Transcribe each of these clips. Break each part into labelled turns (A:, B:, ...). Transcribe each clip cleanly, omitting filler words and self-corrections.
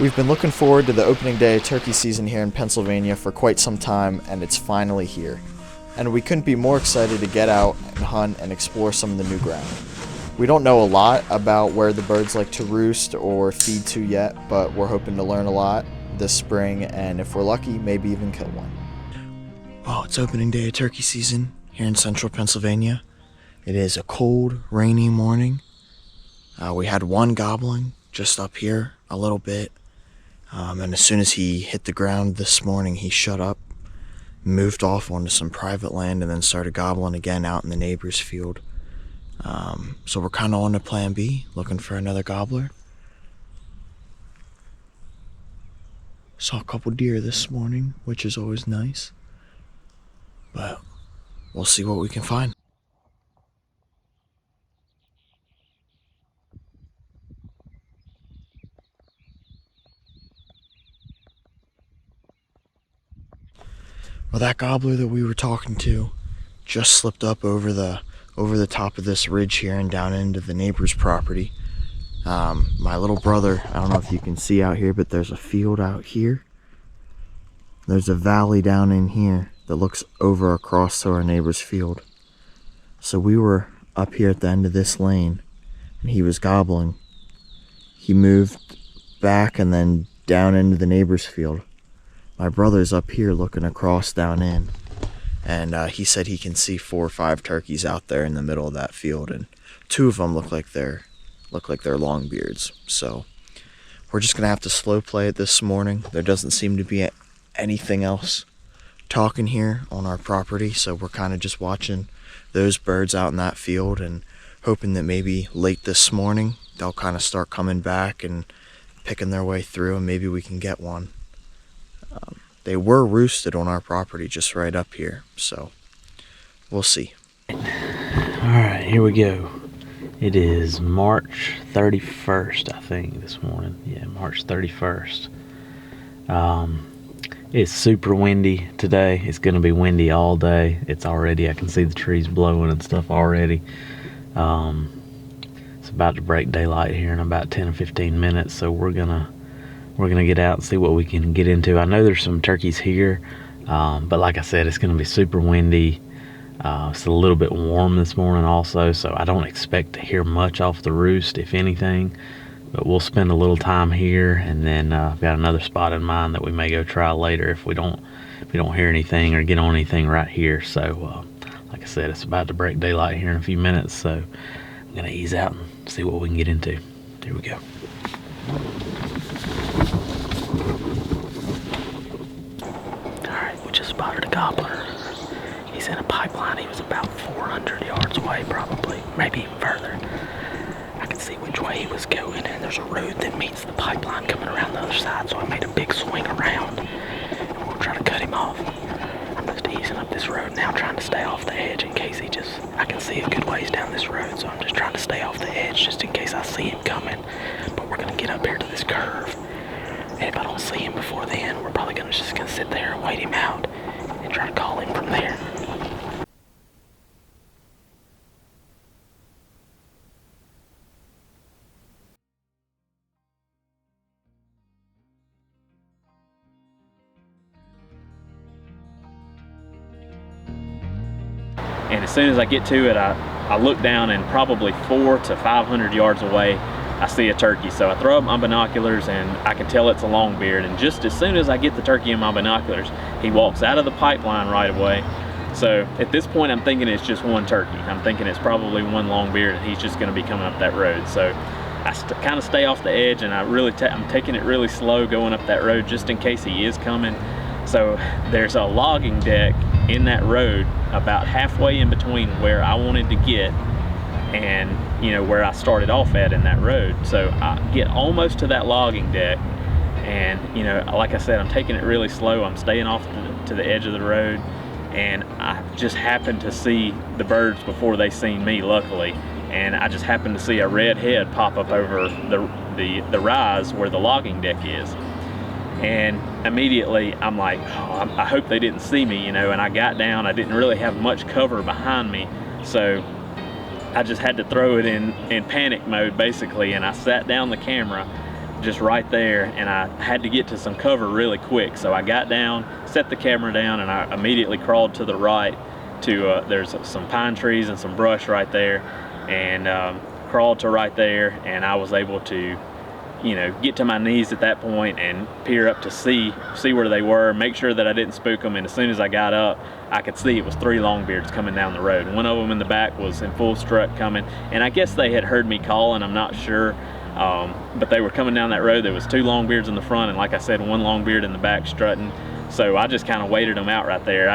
A: We've been looking forward to the opening day of turkey season here in Pennsylvania for quite some time, and it's finally here. And we couldn't be more excited to get out and hunt and explore some of the new ground. We don't know a lot about where the birds like to roost or feed to yet, but we're hoping to learn a lot this spring, and if we're lucky, maybe even kill one. Well, it's opening day of turkey season here in central Pennsylvania. It is a cold, rainy morning. We had one gobbling just up here a little bit. And as soon as he hit the ground this morning, he shut up, moved off onto some private land, and then started gobbling again out in the neighbor's field. So we're kind of on to plan B, looking for another gobbler. Saw a couple deer this morning, which is always nice. But we'll see what we can find. Well, that gobbler that we were talking to just slipped up over the top of this ridge here and down into the neighbor's property. My little brother, I don't know if you can see out here, but there's a field out here. There's a valley down in here that looks over across to our neighbor's field. So we were up here at the end of this lane and he was gobbling. He moved back and then down into the neighbor's field. My brother's up here looking across down in, and he said he can see 4 or 5 turkeys out there in the middle of that field, and 2 of them look like they're longbeards. So we're just gonna have to slow play it this morning. There doesn't seem to be anything else talking here on our property, so we're kind of just watching those birds out in that field and hoping that maybe late this morning they'll kind of start coming back and picking their way through, and maybe we can get one. They were roosted on our property just right up here, so we'll see.
B: All right, here we go. It is March 31st, I think, this morning. Yeah, March 31st. It's super windy today. It's going to be windy all day. It's already, I can see the trees blowing and stuff already. It's about to break daylight here in about 10 or 15 minutes, so we're gonna get out and see what we can get into. I know there's some turkeys here, but like I said, it's gonna be super windy. It's a little bit warm this morning also, so I don't expect to hear much off the roost, if anything, but we'll spend a little time here, and then I've got another spot in mind that we may go try later if we don't hear anything or get on anything right here. So like I said, it's about to break daylight here in a few minutes, so I'm gonna ease out and see what we can get into. Here we go. Alright, we just spotted a gobbler. He's in a pipeline. He was about 400 yards away, probably, maybe even further. I can see which way he was going, and there's a road that meets the pipeline coming around the other side, so I made a big swing around, and we'll try to cut him off. I'm just easing up this road now, trying to stay off the edge in case I can see a good ways down this road, so I'm just trying to stay off the edge just in case I see him coming. But we're gonna get up here to this curve, and if I don't see him before then, we're probably just gonna sit there and wait him out and try to call him from there.
C: And as soon as I get to it, I look down, and probably 400 to 500 yards away, I see a turkey. So I throw up my binoculars, and I can tell it's a longbeard. And just as soon as I get the turkey in my binoculars, he walks out of the pipeline right away. So at this point, I'm thinking it's just one turkey. I'm thinking it's probably one longbeard, and he's just gonna be coming up that road. So I kind of stay off the edge, and I'm taking it really slow going up that road just in case he is coming. So there's a logging deck in that road about halfway in between where I wanted to get and where I started off at in that road. So I get almost to that logging deck, and like I said, I'm taking it really slow. I'm staying off to the edge of the road, and I just happened to see the birds before they seen me, luckily, and I just happened to see a red head pop up over the rise where the logging deck is. And immediately I'm like, oh, I hope they didn't see me, and I got down. I didn't really have much cover behind me, so I just had to throw it in panic mode basically, and I sat down the camera just right there, and I had to get to some cover really quick. So I got down, set the camera down, and I immediately crawled to the right to, there's some pine trees and some brush right there, and crawled to right there, and I was able to, you know, get to my knees at that point and peer up to see where they were, make sure that I didn't spook them. And as soon as I got up, I could see it was 3 longbeards coming down the road. One of them in the back was in full strut coming, and I guess they had heard me calling, I'm not sure, but they were coming down that road. There was 2 longbeards in the front, and like I said, 1 longbeard in the back strutting. So I just kind of waited them out right there.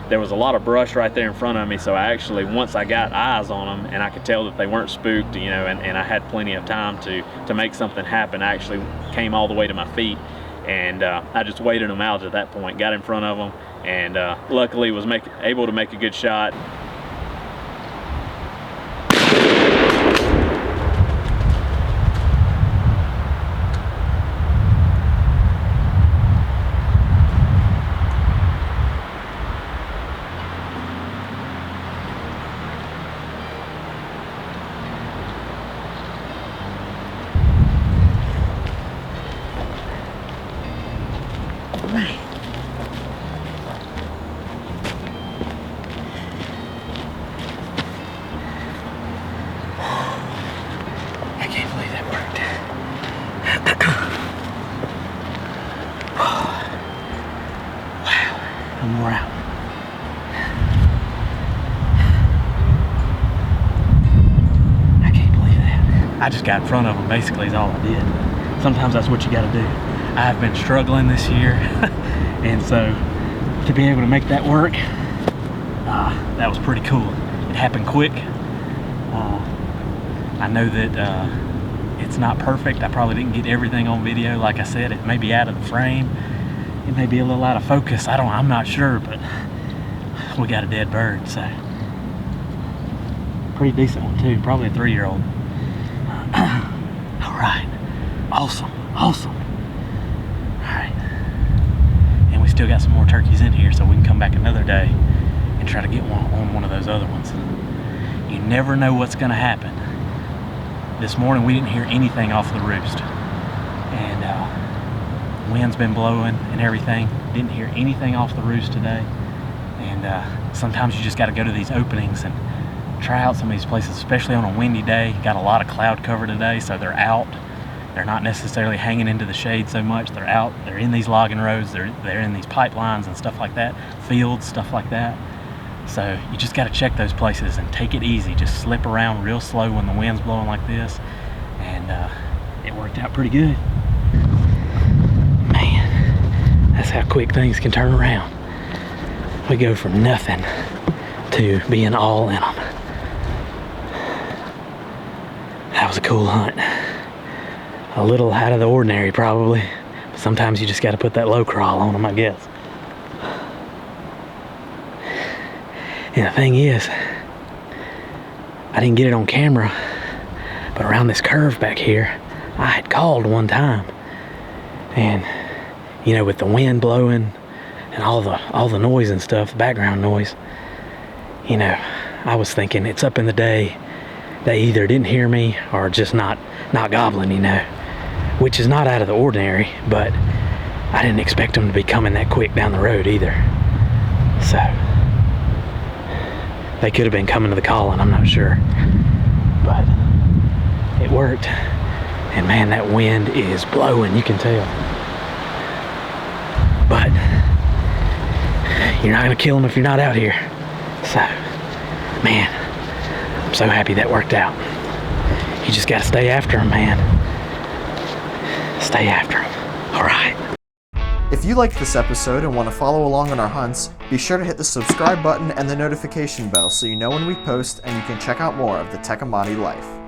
C: There was a lot of brush right there in front of me, so I actually, once I got eyes on them and I could tell that they weren't spooked, you know, and I had plenty of time to make something happen, I actually came all the way to my feet, and I just waited them out at that point, got in front of them, and luckily was able to make a good shot.
B: I can't believe that worked. Wow. One more out. I can't believe that. I just got in front of them, basically, is all I did. Sometimes that's what you got to do. I've been struggling this year, and so to be able to make that work, that was pretty cool. It happened quick. I know that it's not perfect. I probably didn't get everything on video. Like I said, it may be out of the frame. It may be a little out of focus. I'm not sure, but we got a dead bird, so. Pretty decent one too, probably a 3-year-old. All right, awesome. All right, and we still got some more turkeys in here, so we can come back another day and try to get one of those other ones. You never know what's gonna happen. This morning we didn't hear anything off the roost, and wind's been blowing and everything. Didn't hear anything off the roost today, and sometimes you just got to go to these openings and try out some of these places, especially on a windy day. Got a lot of cloud cover today, so they're out. They're not necessarily hanging into the shade so much. They're out, they're in these logging roads, they're in these pipelines and stuff like that, fields, stuff like that. So you just got to check those places and take it easy. Just slip around real slow when the wind's blowing like this, and it worked out pretty good. Man, that's how quick things can turn around. We go from nothing to being all in them. That was a cool hunt. A little out of the ordinary probably, but sometimes you just got to put that low crawl on them, I guess. And the thing is, I didn't get it on camera, but around this curve back here, I had called one time, and you know, with the wind blowing and all the noise and stuff, the background noise, you know, I was thinking it's up in the day. They either didn't hear me or just not gobbling, you know, which is not out of the ordinary, but I didn't expect them to be coming that quick down the road either. So they could have been coming to the calling, I'm not sure, but it worked. And man, that wind is blowing, you can tell. But you're not gonna kill them if you're not out here. So, man, I'm so happy that worked out. You just gotta stay after them, man. Stay after them. All right.
A: If you liked this episode and want to follow along on our hunts, be sure to hit the subscribe button and the notification bell so you know when we post, and you can check out more of the Tecumate life.